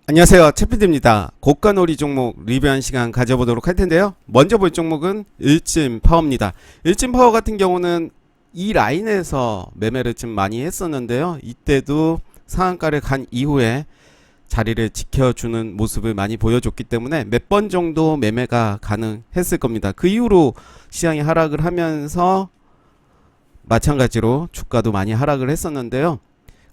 안녕하세요, 채피디입니다. 고가놀이 종목 리뷰한 시간 가져보도록 할 텐데요. 먼저 볼 종목은 일진파워입니다. 일진파워 같은 경우는 이 라인에서 매매를 좀 많이 했었는데요. 이때도 상한가를 간 이후에 자리를 지켜주는 모습을 많이 보여줬기 때문에 몇 번 정도 매매가 가능했을 겁니다. 그 이후로 시장이 하락을 하면서 마찬가지로 주가도 많이 하락을 했었는데요.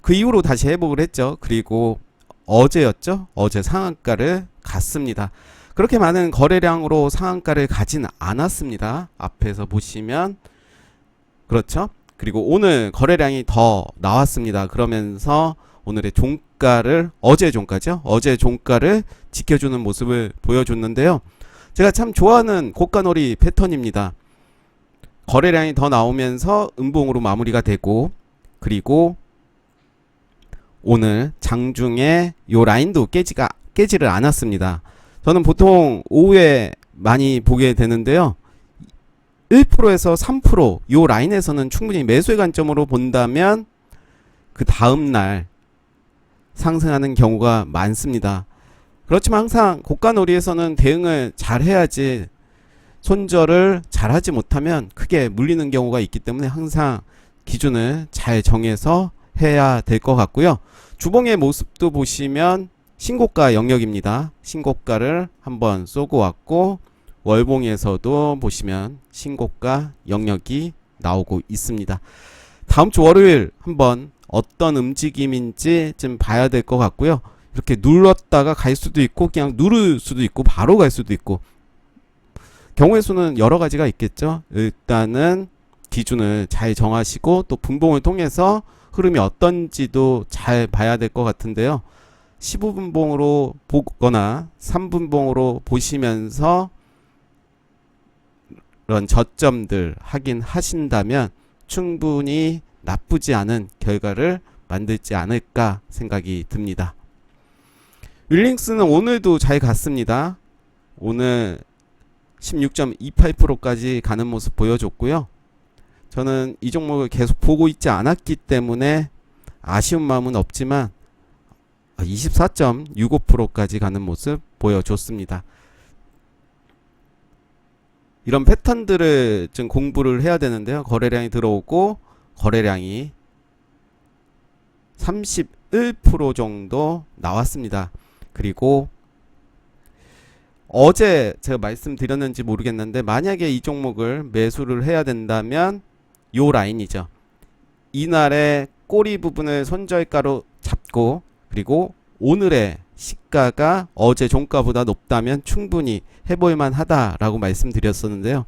그 이후로 다시 회복을 했죠. 그리고 어제였죠. 어제 상한가를 갔습니다. 그렇게 많은 거래량으로 상한가를 가진 않았습니다. 앞에서 보시면 그렇죠. 그리고 오늘 거래량이 더 나왔습니다. 그러면서 오늘의 종가를 어제 종가죠. 어제 종가를 지켜주는 모습을 보여줬는데요. 제가 참 좋아하는 고가놀이 패턴입니다. 거래량이 더 나오면서 음봉으로 마무리가 되고, 그리고 오늘 장중에 요 라인도 깨지를 않았습니다. 저는 보통 오후에 많이 보게 되는데요. 1%에서 3% 요 라인에서는 충분히 매수의 관점으로 본다면 그 다음날 상승하는 경우가 많습니다. 그렇지만 항상 고가놀이에서는 대응을 잘 해야지, 손절을 잘 하지 못하면 크게 물리는 경우가 있기 때문에 항상 기준을 잘 정해서 해야 될 것 같고요. 주봉의 모습도 보시면 신고가 영역입니다. 신고가를 한번 쏘고 왔고, 월봉에서도 보시면 신고가 영역이 나오고 있습니다. 다음 주 월요일 한번 어떤 움직임인지 좀 봐야 될 것 같고요. 이렇게 눌렀다가 갈 수도 있고, 그냥 누를 수도 있고, 바로 갈 수도 있고, 경우의 수는 여러 가지가 있겠죠. 일단은 기준을 잘 정하시고 또 분봉을 통해서 흐름이 어떤지도 잘 봐야 될 것 같은데요. 15분봉으로 보거나 3분봉으로 보시면서 이런 저점들 확인하신다면 충분히 나쁘지 않은 결과를 만들지 않을까 생각이 듭니다. 윌링스는 오늘도 잘 갔습니다. 오늘 16.28%까지 가는 모습 보여줬고요. 저는 이 종목을 계속 보고 있지 않았기 때문에 아쉬운 마음은 없지만 24.65%까지 가는 모습 보여줬습니다. 이런 패턴들을 좀 공부를 해야 되는데요. 거래량이 들어오고 거래량이 31% 정도 나왔습니다. 그리고 어제 제가 말씀드렸는지 모르겠는데, 만약에 이 종목을 매수를 해야 된다면 요 라인이죠. 이날의 꼬리 부분을 손절가로 잡고, 그리고 오늘의 시가가 어제 종가보다 높다면 충분히 해볼만 하다라고 말씀드렸었는데요.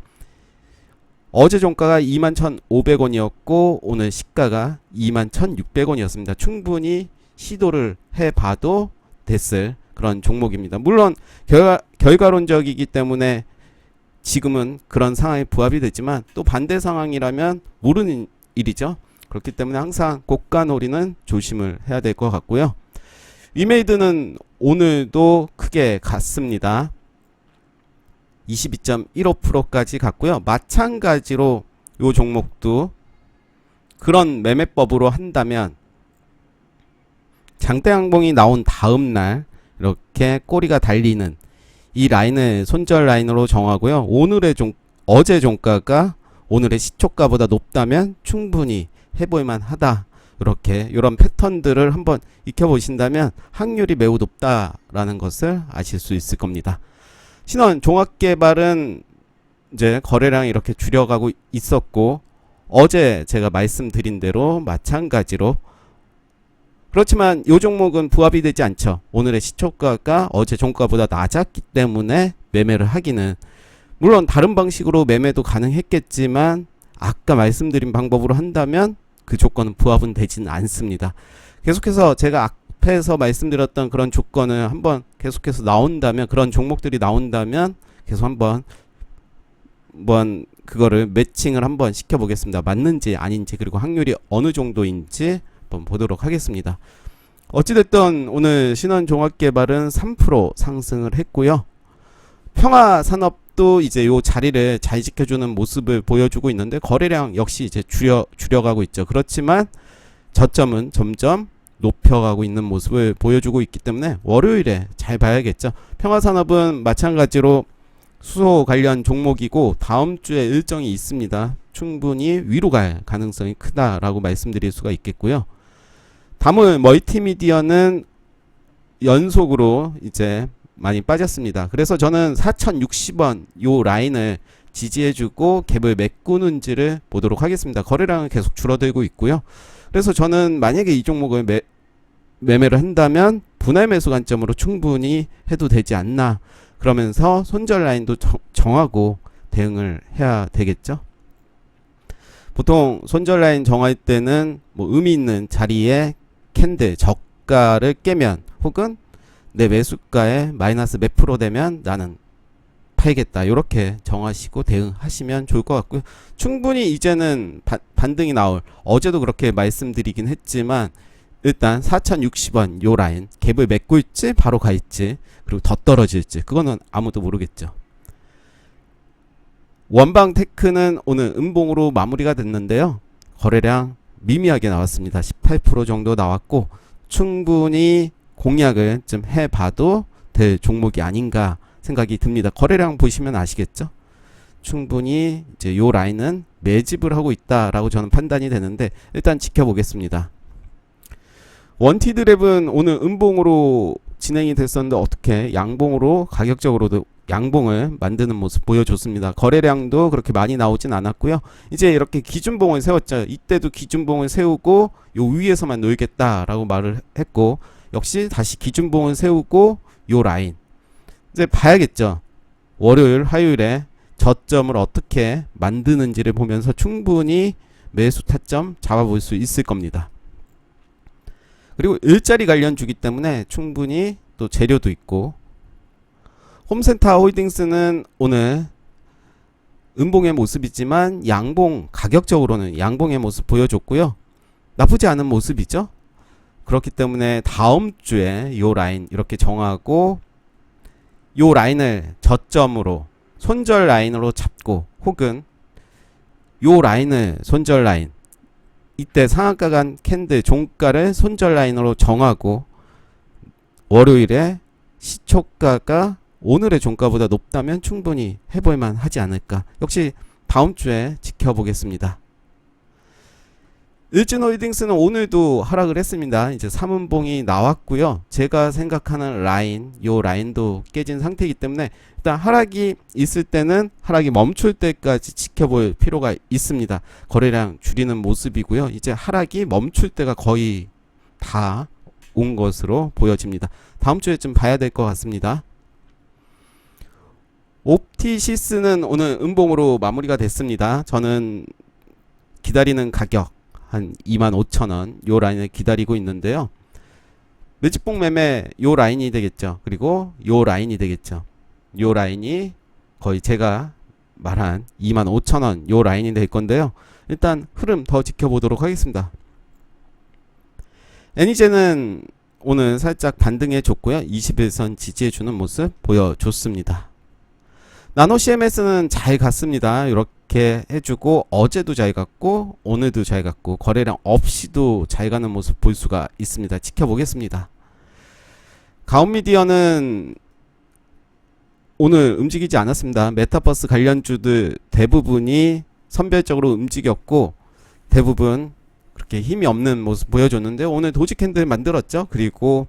어제 종가가 21,500원이었고 오늘 시가가 21,600원이었습니다. 충분히 시도를 해봐도 됐을 그런 종목입니다. 물론 결과론적이기 때문에 지금은 그런 상황에 부합이 되지만 또 반대 상황이라면 모르는 일이죠. 그렇기 때문에 항상 고가놀이는 조심을 해야 될 것 같고요. 위메이드는 오늘도 크게 갔습니다. 22.15%까지 갔고요. 마찬가지로 이 종목도 그런 매매법으로 한다면 장대양봉이 나온 다음날 이렇게 꼬리가 달리는 이 라인을 손절 라인으로 정하고요. 어제 종가가 오늘의 시초가보다 높다면 충분히 해볼만 하다. 이런 패턴들을 한번 익혀보신다면 확률이 매우 높다라는 것을 아실 수 있을 겁니다. 신원 종합개발은 이제 거래량이 이렇게 줄여가고 있었고, 어제 제가 말씀드린 대로 마찬가지로, 그렇지만 이 종목은 부합이 되지 않죠. 오늘의 시초가가 어제 종가보다 낮았기 때문에 매매를 하기는, 물론 다른 방식으로 매매도 가능했겠지만 아까 말씀드린 방법으로 한다면 그 조건은 부합은 되지는 않습니다. 계속해서 제가 앞에서 말씀드렸던 그런 조건을 한번 계속해서 나온다면, 그런 종목들이 나온다면 계속 한번 그거를 매칭을 한번 시켜보겠습니다. 맞는지 아닌지, 그리고 확률이 어느 정도인지 한번 보도록 하겠습니다. 어찌됐든 오늘 신원종합개발은 3% 상승을 했고요. 평화산업도 이제 요 자리를 잘 지켜주는 모습을 보여주고 있는데 거래량 역시 이제 줄여가고 있죠. 그렇지만 저점은 점점 높여가고 있는 모습을 보여주고 있기 때문에 월요일에 잘 봐야겠죠. 평화산업은 마찬가지로 수소 관련 종목이고 다음 주에 일정이 있습니다. 충분히 위로 갈 가능성이 크다라고 말씀드릴 수가 있겠고요. 다음은 멀티미디어는 연속으로 이제 많이 빠졌습니다. 그래서 저는 4060원 요 라인을 지지해주고 갭을 메꾸는지를 보도록 하겠습니다. 거래량은 계속 줄어들고 있고요. 그래서 저는 만약에 이 종목을 매매를 한다면 분할 매수 관점으로 충분히 해도 되지 않나, 그러면서 손절 라인도 정하고 대응을 해야 되겠죠. 보통 손절 라인 정할 때는 뭐 의미 있는 자리에 캔들 저가를 깨면 혹은 내 매수가에 마이너스 몇 프로 되면 나는 팔겠다, 이렇게 정하시고 대응하시면 좋을 것 같고요. 충분히 이제는 반등이 나올, 어제도 그렇게 말씀드리긴 했지만 일단 4060원 요 라인 갭을 맺고 있지 바로 가 있지 그리고 더 떨어질지 그거는 아무도 모르겠죠. 원방테크는 오늘 음봉으로 마무리가 됐는데요. 거래량 미미하게 나왔습니다. 18% 정도 나왔고 충분히 공략을 좀 해봐도 될 종목이 아닌가 생각이 듭니다. 거래량 보시면 아시겠죠? 충분히 이제 요 라인은 매집을 하고 있다라고 저는 판단이 되는데 일단 지켜보겠습니다. 원티드랩은 오늘 음봉으로 진행이 됐었는데 어떻게 양봉으로 가격적으로도 양봉을 만드는 모습 보여줬습니다. 거래량도 그렇게 많이 나오진 않았고요. 이제 이렇게 기준봉을 세웠죠. 이때도 기준봉을 세우고 요 위에서만 놀겠다라고 말을 했고 역시 다시 기준봉을 세우고 요 라인 이제 봐야겠죠. 월요일 화요일에 저점을 어떻게 만드는지를 보면서 충분히 매수 타점 잡아볼 수 있을 겁니다. 그리고 일자리 관련 주기 때문에 충분히 또 재료도 있고 홈센터 홀딩스는 오늘 음봉의 모습이지만 양봉 가격적으로는 양봉의 모습 보여줬고요. 나쁘지 않은 모습이죠. 그렇기 때문에 다음 주에 요 라인 이렇게 정하고 요 라인을 저점으로 손절 라인으로 잡고 혹은 요 라인을 손절 라인 이때 상한가 간 캔들 종가를 손절 라인으로 정하고 월요일에 시초가가 오늘의 종가보다 높다면 충분히 해볼만 하지 않을까. 역시 다음 주에 지켜보겠습니다. 일진홀딩스는 오늘도 하락을 했습니다. 이제 3음봉이 나왔고요. 제가 생각하는 라인, 요 라인도 깨진 상태이기 때문에 일단 하락이 있을 때는 하락이 멈출 때까지 지켜볼 필요가 있습니다. 거래량 줄이는 모습이고요. 이제 하락이 멈출 때가 거의 다 온 것으로 보여집니다. 다음 주에 좀 봐야 될 것 같습니다. 옵티시스는 오늘 음봉으로 마무리가 됐습니다. 저는 기다리는 가격 한 25,000원 요 라인을 기다리고 있는데요. 매집봉 매매 요 라인이 되겠죠. 그리고 요 라인이 되겠죠. 요 라인이 거의 제가 말한 25,000원 요 라인이 될 건데요. 일단 흐름 더 지켜보도록 하겠습니다. 애니제는 오늘 살짝 반등해 줬고요. 21선 지지해주는 모습 보여줬습니다. 나노 CMS는 잘 갔습니다. 이렇게 해주고 어제도 잘 갔고 오늘도 잘 갔고 거래량 없이도 잘 가는 모습 볼 수가 있습니다. 지켜보겠습니다. 가온미디어는 오늘 움직이지 않았습니다. 메타버스 관련주들 대부분이 선별적으로 움직였고 대부분 그렇게 힘이 없는 모습 보여줬는데 오늘 도지 캔들 만들었죠. 그리고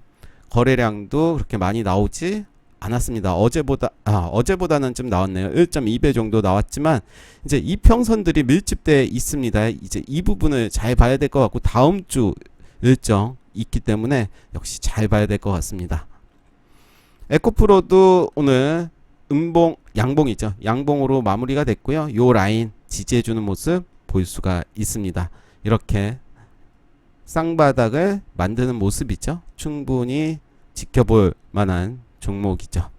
거래량도 그렇게 많이 나오지 않았습니다. 어제보다는 좀 나왔네요. 1.2배 정도 나왔지만 이제 이평선들이 밀집되어 있습니다. 이제 이 부분을 잘 봐야 될 것 같고 다음 주 일정 있기 때문에 역시 잘 봐야 될 것 같습니다. 에코프로도 오늘 양봉이죠. 양봉으로 마무리가 됐고요. 요 라인 지지해주는 모습 볼 수가 있습니다. 이렇게 쌍바닥을 만드는 모습이죠. 충분히 지켜볼 만한 종목이죠.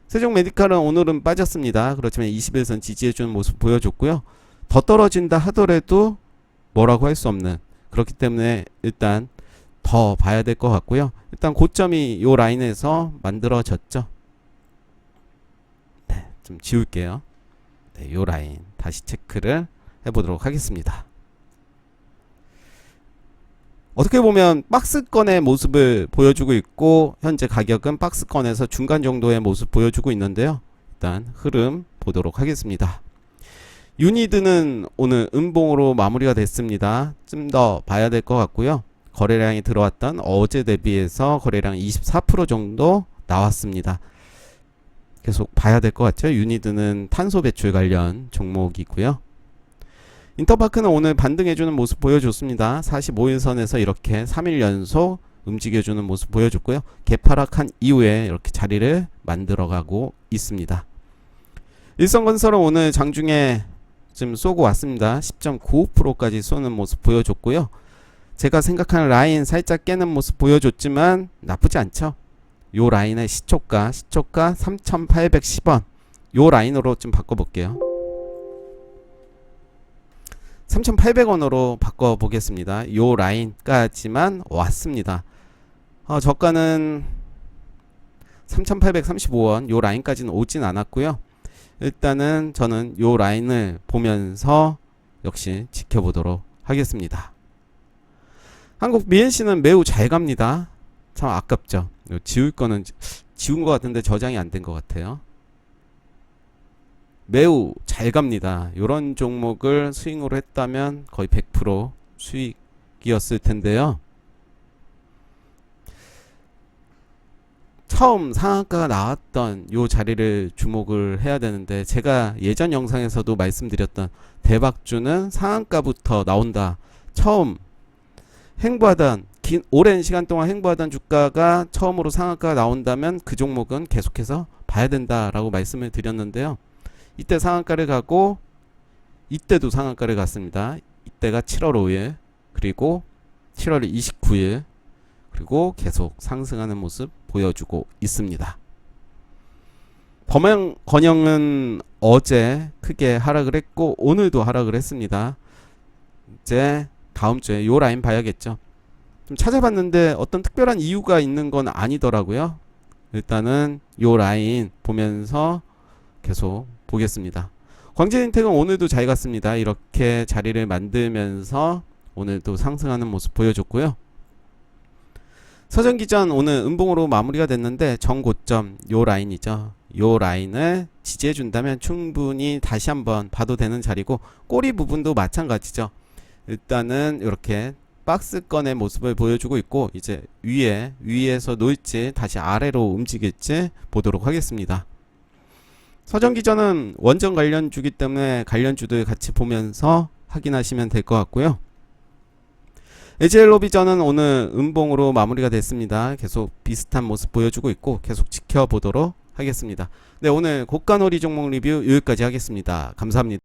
세종메디칼은 오늘은 빠졌습니다. 그렇지만 21선 지지해주는 모습 보여줬고요. 더 떨어진다 하더라도 뭐라고 할 수 없는, 그렇기 때문에 일단 더 봐야 될 것 같고요. 일단 고점이 요 라인에서 만들어졌죠. 네, 좀 지울게요. 네, 요 라인 다시 체크를 해보도록 하겠습니다. 어떻게 보면 박스권의 모습을 보여주고 있고 현재 가격은 박스권에서 중간 정도의 모습 보여주고 있는데요. 일단 흐름 보도록 하겠습니다. 유니드는 오늘 음봉으로 마무리가 됐습니다. 좀 더 봐야 될 것 같고요. 거래량이 들어왔던 어제 대비해서 거래량 24% 정도 나왔습니다. 계속 봐야 될 것 같죠. 유니드는 탄소 배출 관련 종목이고요. 인터파크는 오늘 반등해주는 모습 보여줬습니다. 45일선에서 이렇게 3일 연속 움직여주는 모습 보여줬고요. 개파락한 이후에 이렇게 자리를 만들어가고 있습니다. 일성건설은 오늘 장중에 좀 쏘고 왔습니다. 10.95%까지 쏘는 모습 보여줬고요. 제가 생각하는 라인 살짝 깨는 모습 보여줬지만 나쁘지 않죠. 요 라인의 시초가 3,810원 요 라인으로 좀 바꿔볼게요. 3,800원으로 바꿔보겠습니다. 요 라인까지만 왔습니다. 저가는 3,835원 요 라인까지는 오진 않았고요. 일단은 저는 요 라인을 보면서 역시 지켜보도록 하겠습니다. 한국 BNC는 매우 잘 갑니다. 참 아깝죠. 지울 거는 지운 것 같은데 저장이 안 된 것 같아요. 매우 잘 갑니다. 이런 종목을 스윙으로 했다면 거의 100% 수익이었을 텐데요. 처음 상한가가 나왔던 요 자리를 주목을 해야 되는데 제가 예전 영상에서도 말씀드렸던 대박주는 상한가부터 나온다. 처음 행보하던 오랜 시간 동안 행보하던 주가가 처음으로 상한가가 나온다면 그 종목은 계속해서 봐야 된다라고 말씀을 드렸는데요. 이때 상한가를 가고 이때도 상한가를 갔습니다. 이때가 7월 5일 그리고 7월 29일 그리고 계속 상승하는 모습 보여주고 있습니다. 범행건영은 어제 크게 하락을 했고 오늘도 하락을 했습니다. 이제 다음 주에 요 라인 봐야겠죠. 좀 찾아봤는데 어떤 특별한 이유가 있는 건 아니더라고요. 일단은 요 라인 보면서 계속 보겠습니다. 광진인텍은 오늘도 잘 갔습니다. 이렇게 자리를 만들면서 오늘도 상승하는 모습 보여줬고요. 서전기전 오늘 음봉으로 마무리가 됐는데 정고점 요 라인이죠. 요 라인을 지지해 준다면 충분히 다시 한번 봐도 되는 자리고 꼬리 부분도 마찬가지죠. 일단은 이렇게 박스권의 모습을 보여주고 있고 이제 위에서 놓일지 다시 아래로 움직일지 보도록 하겠습니다. 서전기전은 원전 관련주기 때문에 관련주들 같이 보면서 확인하시면 될 것 같고요. 에지엘로비전은 오늘 음봉으로 마무리가 됐습니다. 계속 비슷한 모습 보여주고 있고 계속 지켜보도록 하겠습니다. 네, 오늘 고가놀이 종목 리뷰 여기까지 하겠습니다. 감사합니다.